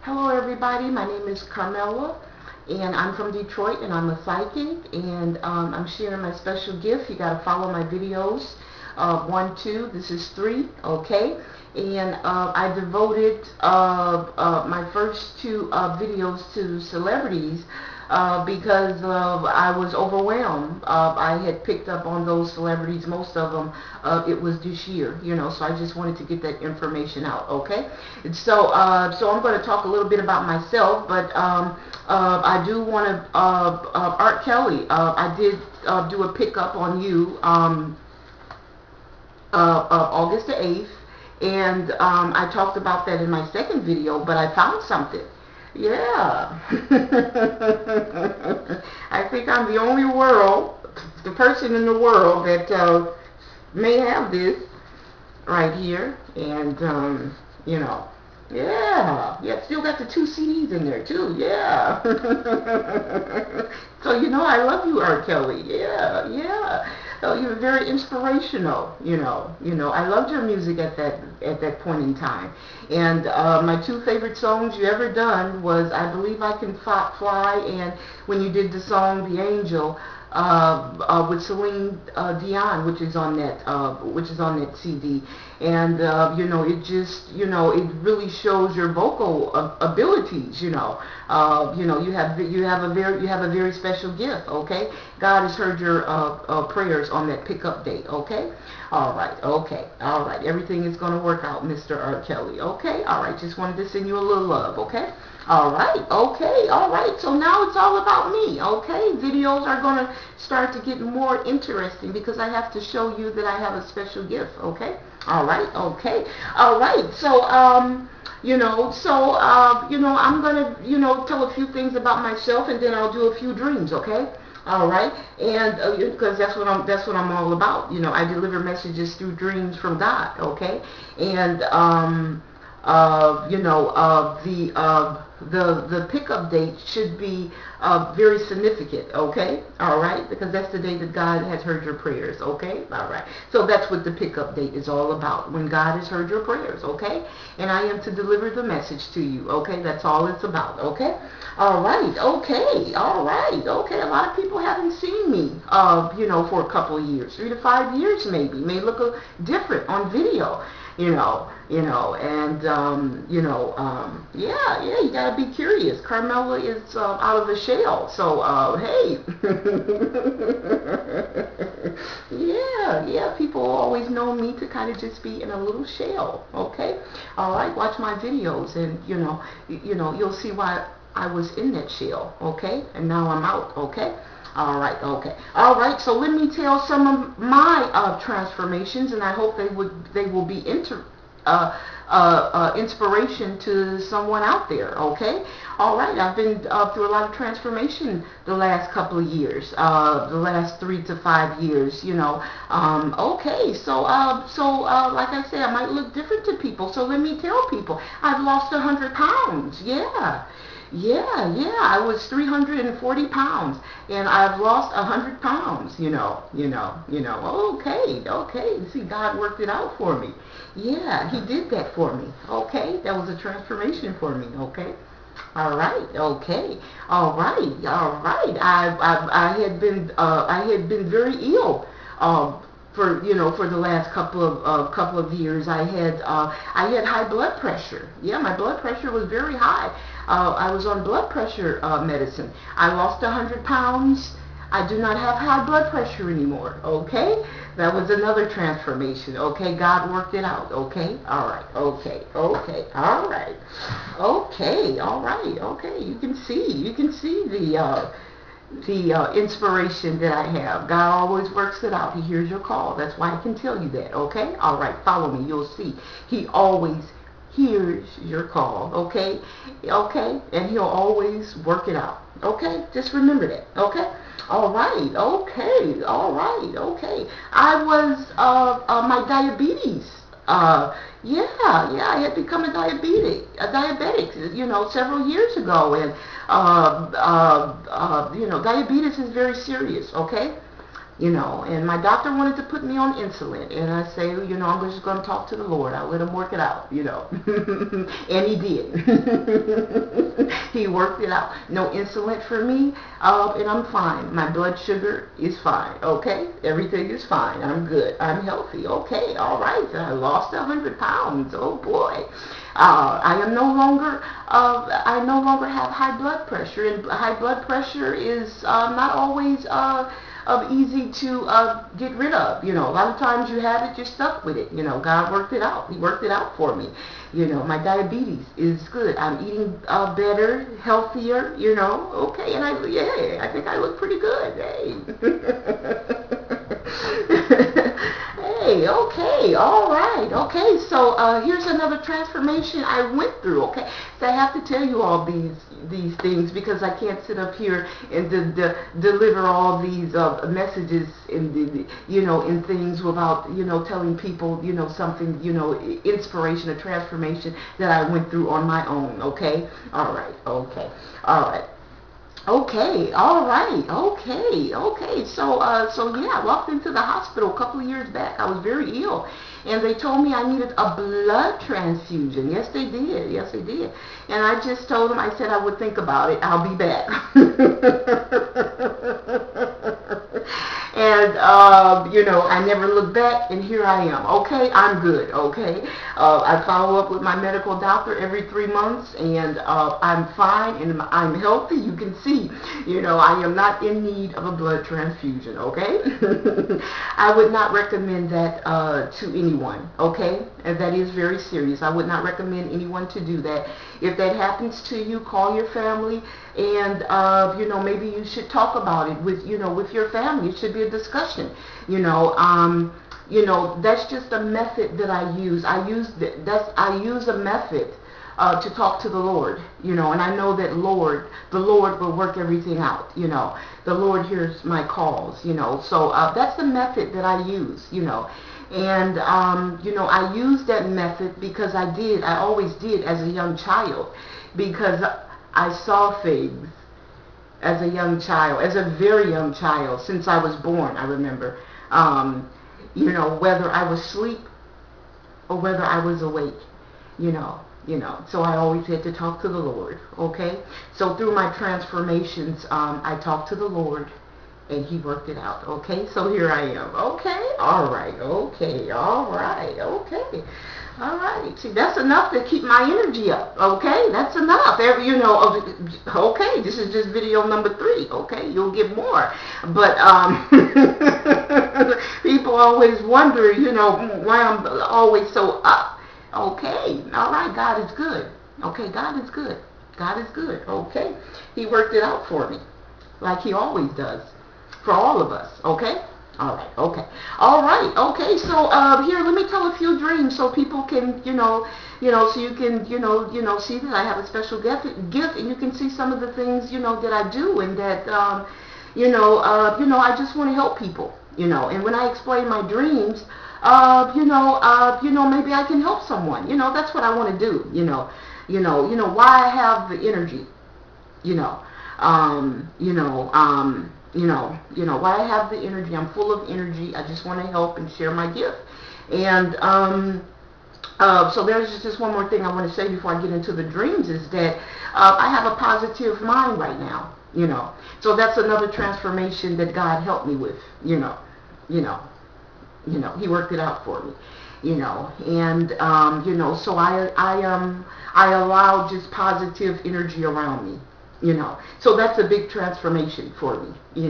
Hello everybody, my name is Carmella and I'm from Detroit and I'm a psychic and I'm sharing my special gift. You got to follow my videos. 1, 2, this is 3, okay? And I devoted my first 2 videos to celebrities because I was overwhelmed. I had picked up on those celebrities, most of them. It was this year, so I just wanted to get that information out, okay? And so I'm going to talk a little bit about myself, but I do want to, Art Kelly, I did do a pickup on you August the 8th, and I talked about that in my second video, but I found something. Yeah. I think I'm the only the person in the world that may have this right here. And, yeah, still got the 2 CDs in there too. Yeah. So, I love you, Art Kelly. Yeah. So you're very inspirational, I loved your music at that point in time. And my 2 favorite songs you ever done was I Believe I Can Fly, and when you did the song The Angel with Celine Dion, which is on that CD. And it just it really shows your vocal abilities. You have a very special gift. Okay, God has heard your prayers on that pickup date. Okay, all right, everything is going to work out, Mr. Art Kelly. Okay, all right, just wanted to send you a little love. Okay. All right. So now it's all about me, okay? Videos are going to start to get more interesting because I have to show you that I have a special gift, okay? All right. So, I'm going to, tell a few things about myself, and then I'll do a few dreams, okay? All right, and because that's what I'm all about. I deliver messages through dreams from God, okay? And the pickup date should be very significant, okay? All right, because that's the day that God has heard your prayers, okay? All right, so that's what the pickup date is all about, when God has heard your prayers, okay? And I am to deliver the message to you, okay? That's all it's about, okay? All right. A lot of people haven't seen me, for a couple of years, 3 to 5 years maybe. May look different on video. Yeah, you gotta be curious. Carmella is out of the shell, so hey, yeah, people always know me to kind of just be in a little shell, okay? All right, watch my videos, and you'll see why I was in that shell, okay? And now I'm out, okay? All right, so let me tell some of my transformations, and I hope they will be inspiration to someone out there, okay? All right, I've been through a lot of transformation the last couple of years, the last 3 to 5 years, okay, so like I said, I might look different to people, so let me tell people, I've lost 100 pounds, yeah, I was 340 pounds, and I've lost 100 pounds, okay, see, God worked it out for me. Yeah, he did that for me, okay, that was a transformation for me, okay. All right. I had been very ill for the last couple of years. I had high blood pressure. Yeah, my blood pressure was very high. I was on blood pressure medicine. I lost 100 pounds. I do not have high blood pressure anymore, okay? That was another transformation, okay? God worked it out, okay? All right. You can see the inspiration that I have. God always works it out. He hears your call. That's why I can tell you that, okay? All right, follow me. You'll see. He always hears your call, okay? And he'll always work it out, okay? Just remember that, okay? All right. I was my diabetes. I had become a diabetic, several years ago, and diabetes is very serious. Okay, And my doctor wanted to put me on insulin, and I say, I'm just going to talk to the Lord. I'll let him work it out, and he did. He worked it out. No insulin for me, and I'm fine. My blood sugar is fine, okay? Everything is fine. I'm good. I'm healthy, okay? All right. I lost 100 pounds. Oh, boy. I no longer have high blood pressure, and high blood pressure is not always easy to get rid of. A lot of times you have it, you're stuck with it. God worked it out. He worked it out for me. My diabetes is good. I'm eating better, healthier. Okay, and I think I look pretty good. Hey. Hey, okay, all right, okay, so here's another transformation I went through, okay? So I have to tell you all these things because I can't sit up here and deliver all these messages in things without, telling people, something, inspiration or transformation that I went through on my own, okay? All right, okay, all right. Okay, all right, okay. So yeah, I walked into the hospital a couple of years back. I was very ill, and they told me I needed a blood transfusion. Yes, they did. And I just told them, I said I would think about it. I'll be back. And I never looked back, and here I am. Okay, I'm good. Okay, I follow up with my medical doctor every 3 months, and I'm fine and I'm healthy. You can see, I am not in need of a blood transfusion. Okay, I would not recommend that to anyone. Okay, and that is very serious. I would not recommend anyone to do that. If that happens to you, call your family, and maybe you should talk about it with your family. It should be a discussion. That's just a method that I use. I use a method to talk to the Lord, and I know that the Lord will work everything out. The Lord hears my calls. So that's the method that I use. And I used that method because I always did as a young child, because I saw things as a young child, as a very young child, since I was born. I remember, whether I was asleep or whether I was awake, so I always had to talk to the Lord. Okay, so through my transformations, I talked to the Lord, and he worked it out. Okay, so here I am. Okay, all right, okay, all right, okay. All right, see, that's enough to keep my energy up, okay? That's enough. Okay, this is just video number 3, okay? You'll get more. But people always wonder, why I'm always so up. Okay, all right, God is good. Okay, God is good. God is good, okay? He worked it out for me, like he always does, for all of us, okay? All right, okay. All right, okay. So here, let me tell a few dreams so people can, so you can, see that I have a special gift, and you can see some of the things, that I do, and that, I just want to help people, And when I explain my dreams, maybe I can help someone. That's what I want to do. Why I have the energy, why I have the energy. I'm full of energy. I just want to help and share my gift. And so there's just one more thing I want to say before I get into the dreams, is that I have a positive mind right now. So that's another transformation that God helped me with. He worked it out for me. And so I allow just positive energy around me. So that's a big transformation for me, to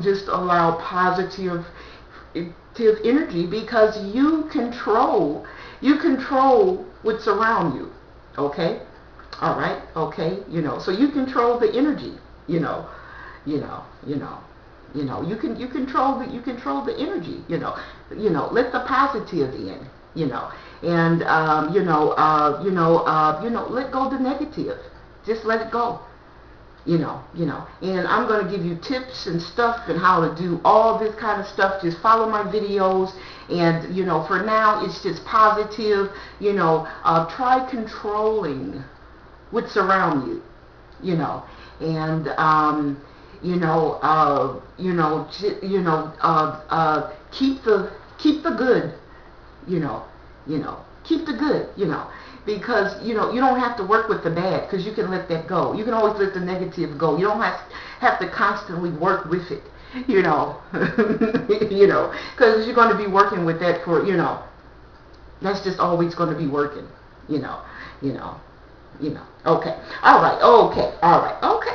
just allow positive energy, because you control what's around you. Okay, all right, okay, so you control the energy, you control the energy, let the positive in. And let go the negative. Just let it go. And I'm going to give you tips and stuff and how to do all this kind of stuff. Just follow my videos, and for now it's just positive. Try controlling what's around you. And you know, keep the good, you know, keep the good, because you don't have to work with the bad, because you can let that go. You can always let the negative go. You don't have to constantly work with it, because you're going to be working with that for, that's just always going to be working, you know, you know. Okay, all right, okay,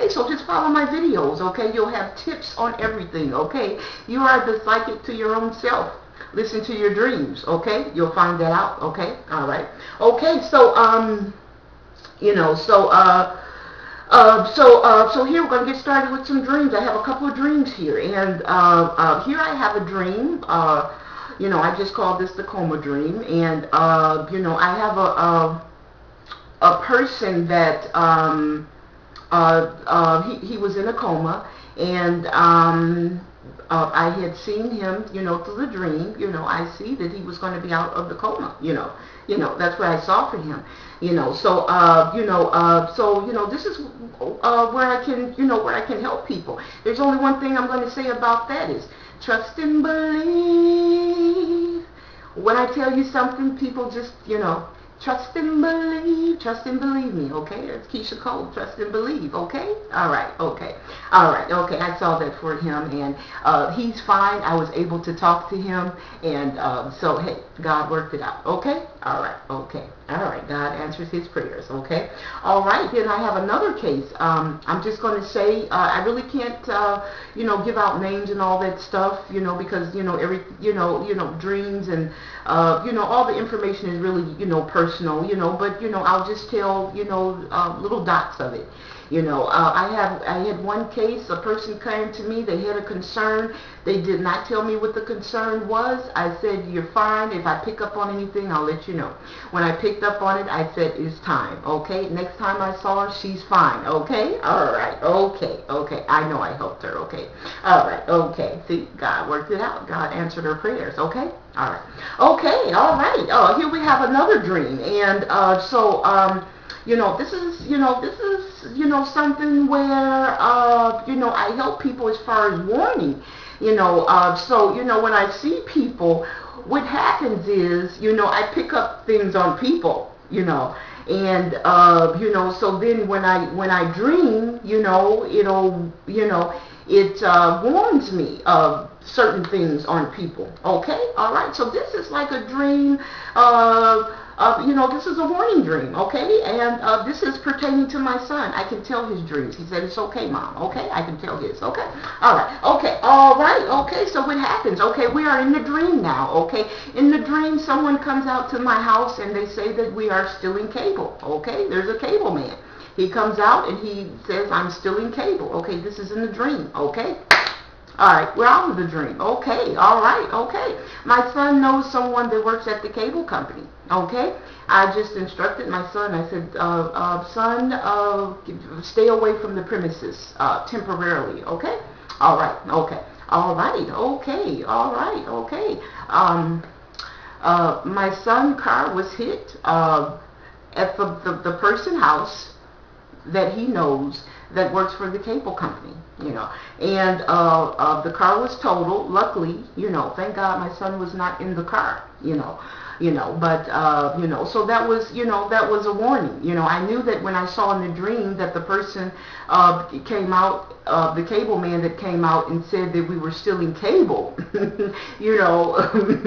so just follow my videos, okay? You'll have tips on everything, okay? You are the psychic to your own self. Listen to your dreams, okay? You'll find that out, okay? All right, okay, so so here we're gonna get started with some dreams. I have a couple of dreams here, and here I have a dream. I just called this the coma dream, and I have a person that he was in a coma, and I had seen him, through the dream. I see that he was going to be out of the coma. That's what I saw for him. This is where I can help people. There's only one thing I'm going to say about that is trust and believe. When I tell you something, people just, trust and believe me, okay? That's Keisha Cole, trust and believe, okay? All right, okay. I saw that for him, and he's fine. I was able to talk to him, and so, hey, God worked it out, okay? All right, okay. All right, God answers his prayers, okay? All right, then I have another case. I'm just going to say, I really can't, give out names and all that stuff, because, every, dreams and, all the information is really, personal, but, I'll just tell, little dots of it. I had one case, a person came to me, they had a concern. They did not tell me what the concern was. I said, you're fine. If I pick up on anything, I'll let you know. When I picked up on it, I said, it's time, okay? Next time I saw her, she's fine, okay? All right, okay. I know I helped her, okay? All right, okay. See, God worked it out. God answered her prayers, okay? All right. Okay, all right. Here we have another dream. And this is something where, I help people as far as warning, when I see people, what happens is, I pick up things on people, and, so then when I dream, it warns me of certain things on people, okay? All right, so this is like a dream, this is a warning dream, okay? And this is pertaining to my son. I can tell his dreams. He said, it's okay, Mom, okay? I can tell his, okay? All right, okay, so what happens? Okay, we are in the dream now, okay? In the dream, someone comes out to my house and they say that we are still in cable, okay? There's a cable man. He comes out and he says, I'm still in cable, okay? This is in the dream, okay? All right, we're out of the dream. Okay, all right, okay. My son knows someone that works at the cable company, okay? I just instructed my son. I said, son, stay away from the premises temporarily, okay? All right, okay. All right, okay, all right, okay. My son's car was hit at the person's house that he knows that works for the cable company, and the car was totaled. Luckily, thank God my son was not in the car, but so that was a warning. I knew that when I saw in the dream that the person came out, the cable man that came out and said that we were still in cable,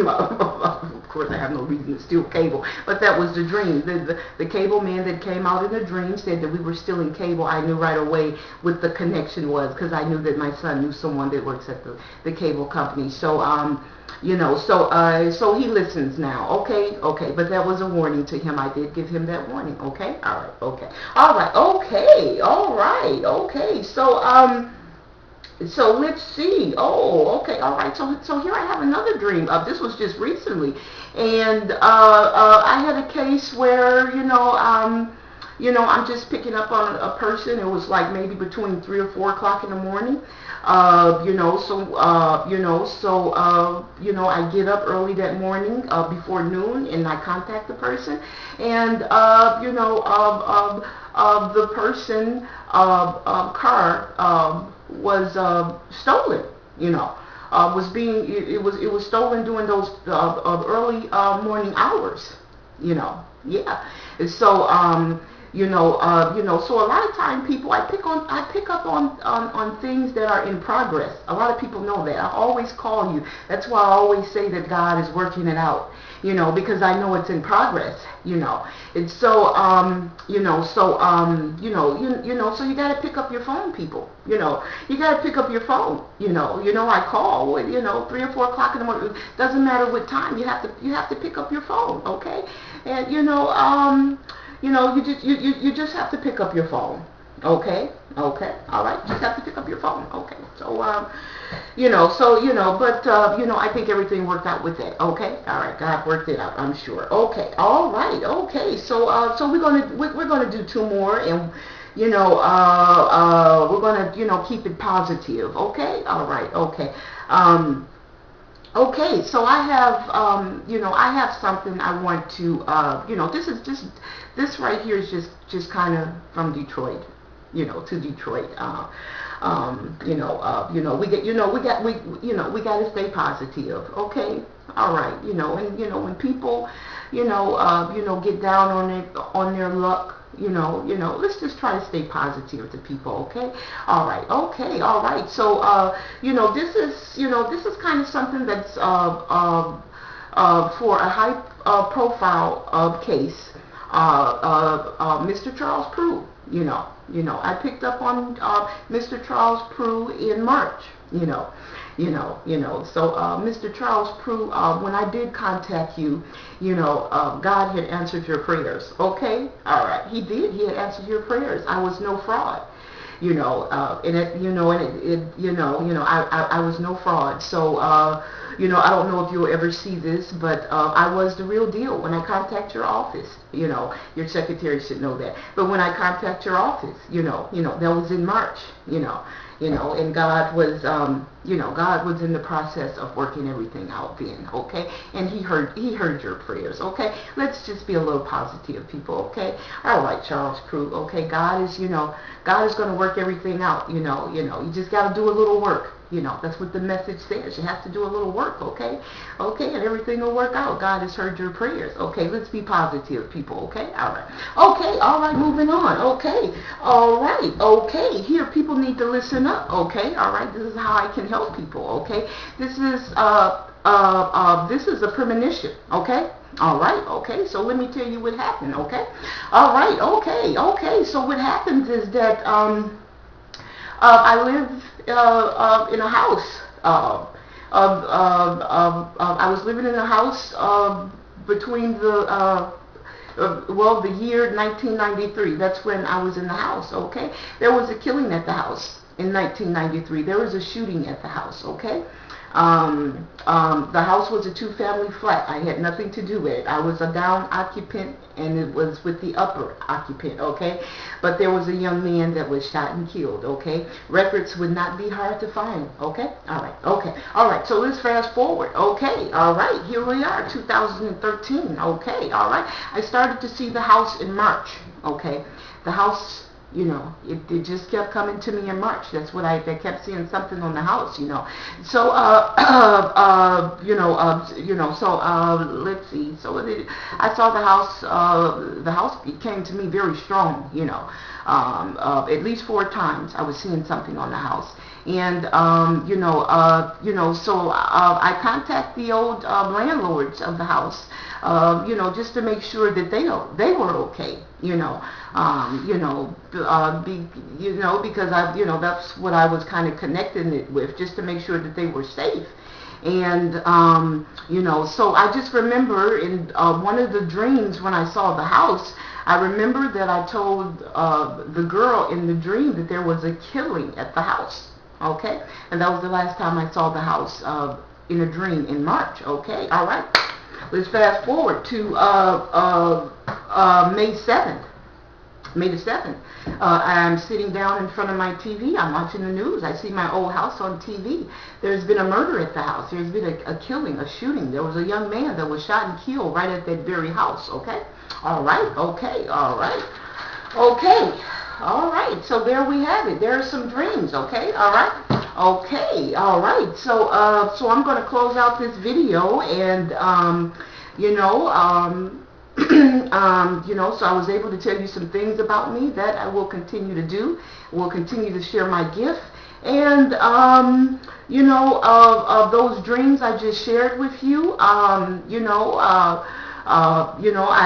of course I have no reason to steal cable, but that was the dream. The cable man that came out in the dream said that we were still in cable. I knew right away what the connection was, because I knew that my son knew someone that works at the cable company. So so he listens now, okay, but that was a warning to him. I did give him that warning, okay, all right, okay, so let's see, all right, so here I have another dream. This was just recently, and I had a case where, I'm just picking up on a person. It was like maybe between 3 or 4 o'clock in the morning. I get up early that morning before noon, and I contact the person, and the person car stolen. You know, was being it was stolen during those early morning hours. You know, yeah. And so so a lot of time people I pick up on things that are in progress. A lot of people know that. I always call you. That's why I always say that God is working it out. You know, because I know it's in progress. You know, and so so you got to pick up your phone, people. You know, you got to pick up your phone. You know, I call with 3 or 4 o'clock in the morning. Doesn't matter what time. You have to pick up your phone. Okay, and you just have to pick up your phone. Okay, all right. Just have to pick up your phone. Okay, so but I think everything worked out with that. Okay, all right. God worked it out, I'm sure. Okay, all right. Okay, so we're gonna do 2 more, and we're gonna keep it positive. Okay, all right. Okay. Okay, so I have something I want to, this right here is just kind of from Detroit, to Detroit. We got to stay positive. Okay, all right, and when people, get down on their luck. Let's just try to stay positive to people, okay? All right, okay, all right. So, this is kind of something that's for a high profile case. Mr. Charles Prue, I picked up on Mr. Charles Prue in March, So, Mr. Charles Prue, when I did contact you, God had answered your prayers. Okay, all right, He did. He had answered your prayers. I was no fraud. I was no fraud. So, I don't know if you'll ever see this, but I was the real deal when I contact your office. Your secretary should know that. But when I contact your office, that was in March. And God was, God was in the process of working everything out then, okay? And He heard your prayers, okay? Let's just be a little positive, people, okay? All right, Charles Prue, okay? God is going to work everything out, you just got to do a little work. That's what the message says. You have to do a little work, okay? Okay, and everything will work out. God has heard your prayers. Okay, let's be positive, people, okay? All right. Okay, all right, moving on. Okay, all right. Okay, here, people need to listen up, okay? All right, this is how I can help people, okay? This is a premonition, okay? All right, okay, so let me tell you what happened, okay? All right, okay, so what happens is that, I live in a house. I was living in a house between the year 1993. That's when I was in the house. Okay, there was a killing at the house in 1993. There was a shooting at the house. Okay. The house was a 2-family flat. I had nothing to do with it. I was a down occupant, and it was with the upper occupant, okay? But there was a young man that was shot and killed, okay? Records would not be hard to find, okay? All right, okay. All right, so let's fast forward, okay? All right, here we are, 2013, okay? All right, I started to see the house in March, okay? The house... it just kept coming to me in March. That's what I kept seeing something on the house, So, let's see. So I saw the house. The house came to me very strong, at least 4 times I was seeing something on the house. And, so I contact the old landlords of the house, just to make sure that they were okay, because that's what I was kind of connecting it with, just to make sure that they were safe. And, so I just remember in one of the dreams when I saw the house, I remember that I told the girl in the dream that there was a killing at the house. Okay, and that was the last time I saw the house in a dream in March. Okay, all right. Let's fast forward to May 7th. May the 7th. I'm sitting down in front of my TV. I'm watching the news. I see my old house on TV. There's been a murder at the house. There's been a killing, a shooting. There was a young man that was shot and killed right at that very house. Okay, all right. Okay, all right. Okay. All right. So there we have it. There are some dreams. Okay. All right. Okay. All right. So I'm going to close out this video, and you know, so I was able to tell you some things about me that I will continue to do. Will continue to share my gift, and of those dreams I just shared with you. I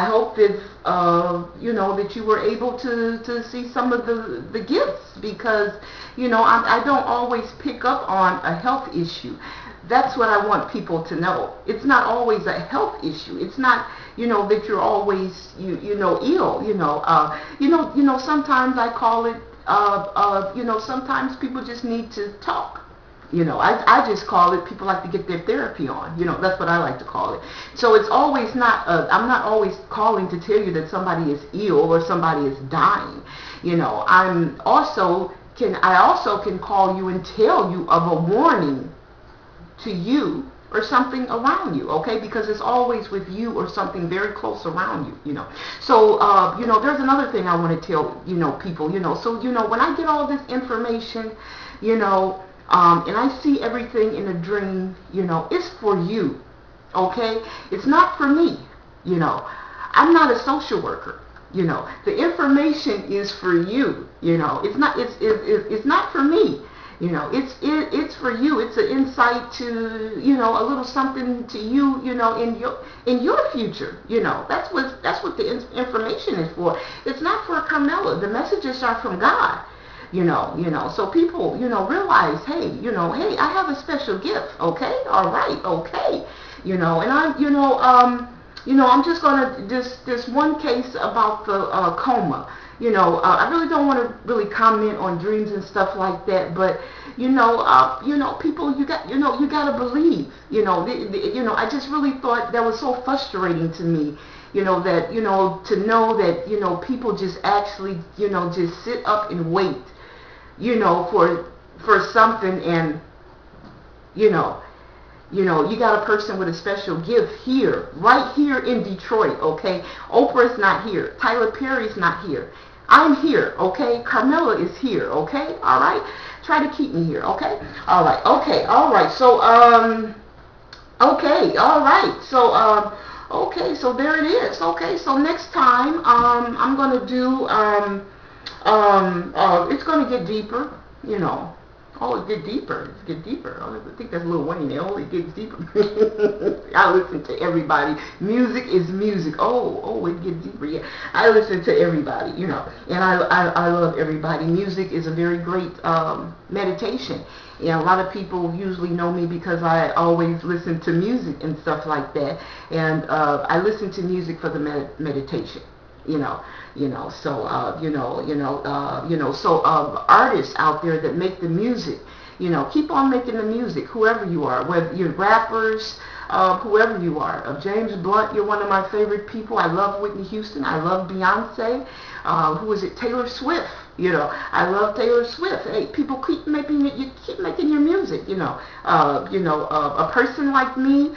hope that that you were able to see some of the gifts, because I don't always pick up on a health issue. That's what I want people to know. It's not always a health issue. It's not that you're always ill. Sometimes I call it sometimes people just need to talk. I just call it, people like to get their therapy on. That's what I like to call it. So it's always not, I'm not always calling to tell you that somebody is ill or somebody is dying. I also can call you and tell you of a warning to you or something around you, okay? Because it's always with you or something very close around you, So, there's another thing I want to tell, people, So, when I get all this information, and I see everything in a dream, it's for you, okay? It's not for me, I'm not a social worker, The information is for you, It's not for me, It's for you. It's an insight to, a little something to you, in your future, That's what the information is for. It's not for Carmella. The messages are from God. So people, realize, hey, I have a special gift, okay, all right, okay, and I'm just gonna, this one case about the coma, I really don't want to really comment on dreams and stuff like that, but, people, you got to believe, I just really thought that was so frustrating to me, that, to know that, people just actually, just sit up and wait, for something, and you got a person with a special gift here, right here in Detroit, okay? Oprah's not here. Tyler Perry's not here. I'm here, okay? Carmella is here, okay? All right? Try to keep me here, okay? All right, okay, all right. So, okay, all right. So, okay, so there it is. Okay, so next time, I'm going to do, it's going to get deeper, Oh, it get deeper. It get deeper. Oh, I think that's Lil Wayne there. Oh, it gets deeper. I listen to everybody. Music is music. Oh, it gets deeper. Yeah, I listen to everybody, and I love everybody. Music is a very great meditation. A lot of people usually know me because I always listen to music and stuff like that. And I listen to music for the meditation. So artists out there that make the music, keep on making the music, whoever you are, whether you're rappers, whoever you are. James Blunt, you're one of my favorite people. I love Whitney Houston. I love Beyonce. Who is it? Taylor Swift. I love Taylor Swift. Hey, people keep making it. You keep making your music. A person like me.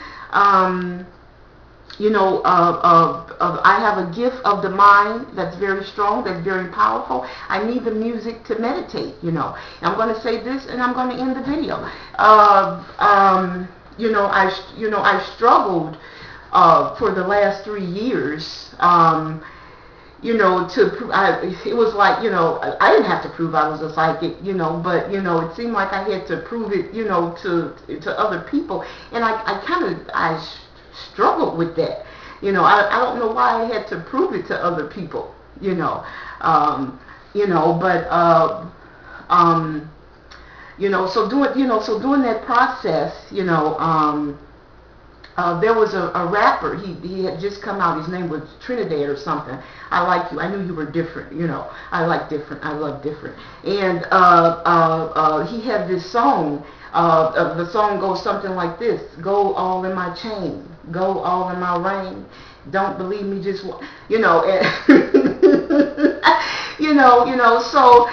I have a gift of the mind that's very strong, that's very powerful. I need the music to meditate, And I'm going to say this, and I'm going to end the video. I struggled for the last 3 years. It was like, I didn't have to prove I was a psychic, but, it seemed like I had to prove it, to other people. And I struggled with that. I don't know why I had to prove it to other people, so doing that process, there was a rapper, he had just come out, his name was Trinidad or something. I like you, I knew you were different, I like different, I love different. And he had this song, the song goes something like this: go all in my chain, go all in my rain, don't believe me, just and, so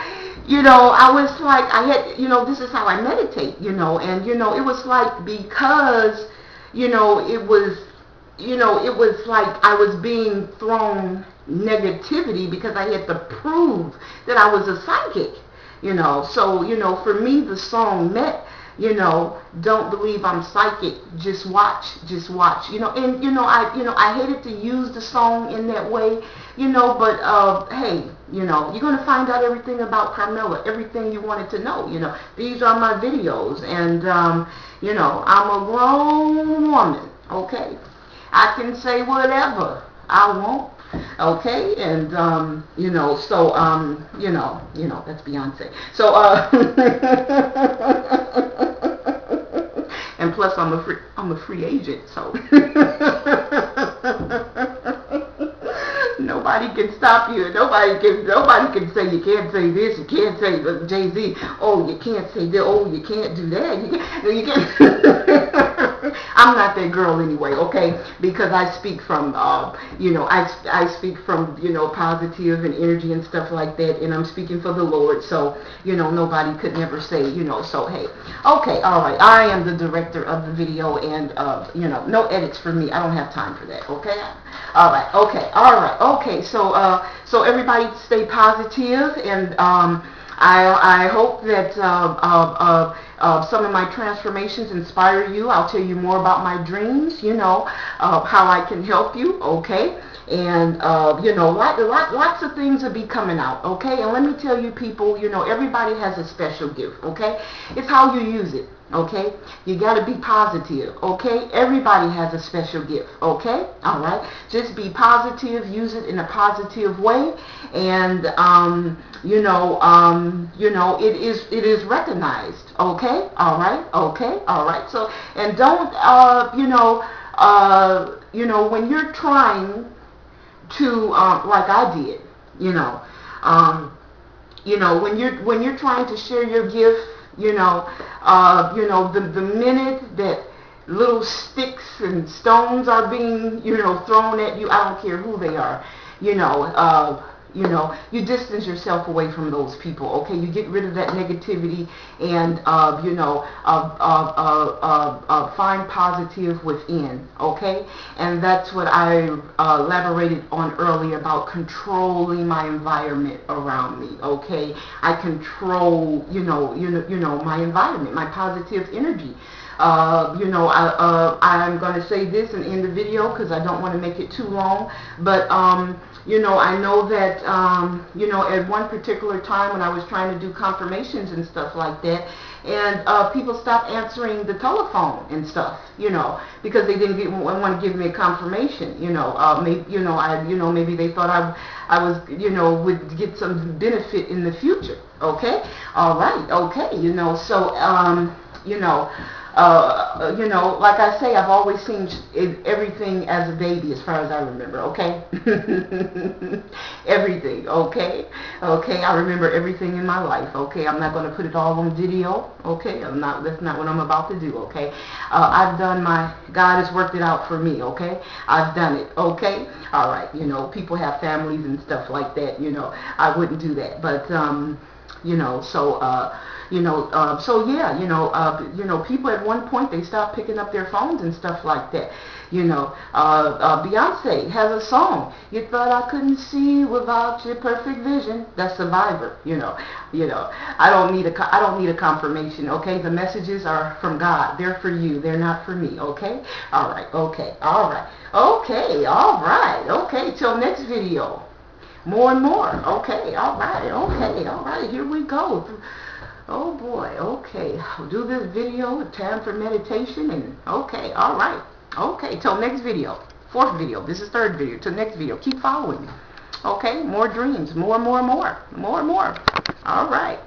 I was like, I had, this is how I meditate, and it was like, because it was you know, it was like I was being thrown negativity because I had to prove that I was a psychic, you know. So, you know, for me, the song meant, you know, don't believe I'm psychic, just watch, you know. And I hated to use the song in that way, you know, but hey, you know, you're going to find out everything about Carmella, everything you wanted to know, you know. These are my videos, and you know, I'm a grown woman, okay? I can say whatever I want, okay? And you know, so you know, that's Beyonce. So and plus I'm a free agent, so nobody can stop you. Nobody can say you can't say this, you can't say Jay-Z. Oh, you can't say that. Oh, you can't do that. You can't. I'm not that girl anyway, okay? Because I speak from, you know, I speak from, you know, positive and energy and stuff like that, and I'm speaking for the Lord, so, you know, nobody could never say, you know, so hey. Okay, all right, I am the director of the video, and, you know, no edits for me. I don't have time for that, okay? All right, okay, all right, okay, so, so everybody stay positive, and, I hope that some of my transformations inspire you. I'll tell you more about my dreams, you know, how I can help you, okay? And, you know, lots of things will be coming out, okay? And let me tell you, people, you know, everybody has a special gift, okay? It's how you use it, okay? You got to be positive, okay? Everybody has a special gift, okay? All right? Just be positive, use it in a positive way, and, you know, it is recognized, okay? All right? Okay? All right? So, and don't, you know, when you're trying to, like I did, you know, when you're trying to share your gift, you know, the minute that little sticks and stones are being, you know, thrown at you, I don't care who they are, you know, you distance yourself away from those people, okay? You get rid of that negativity, and, you know, find positive within, okay? And that's what I elaborated on earlier about controlling my environment around me, okay? I control, you know, my environment, my positive energy. You know, I'm going to say this and end the video because I don't want to make it too long, but, you know, I know that, you know, at one particular time when I was trying to do confirmations and stuff like that, and people stopped answering the telephone and stuff, you know, because they didn't want to give me a confirmation, you know, maybe they thought I was, you know, would get some benefit in the future, okay? All right, okay, you know, so, you know, like I say, I've always seen everything as a baby as far as I remember, okay? Everything, okay? Okay, I remember everything in my life, okay? I'm not going to put it all on video, okay? That's not what I'm about to do, okay? I've done God has worked it out for me, okay? I've done it, okay? All right, you know, people have families and stuff like that, you know, I wouldn't do that, but, you know, so, so yeah, you know, people at one point, they stopped picking up their phones and stuff like that. You know, Beyonce has a song, "You Thought I Couldn't See Without Your Perfect Vision." That's Survivor. You know, I don't need a confirmation. Okay, the messages are from God. They're for you. They're not for me. Okay. All right. Okay. All right. Okay. All right. Okay. Till next video. More and more. Okay. All right. Okay. All right. Here we go. Oh boy, okay, I'll do this video, time for meditation, and okay, all right, okay, till next video, fourth video, this is third video, till next video, keep following me, okay, more dreams, more, all right.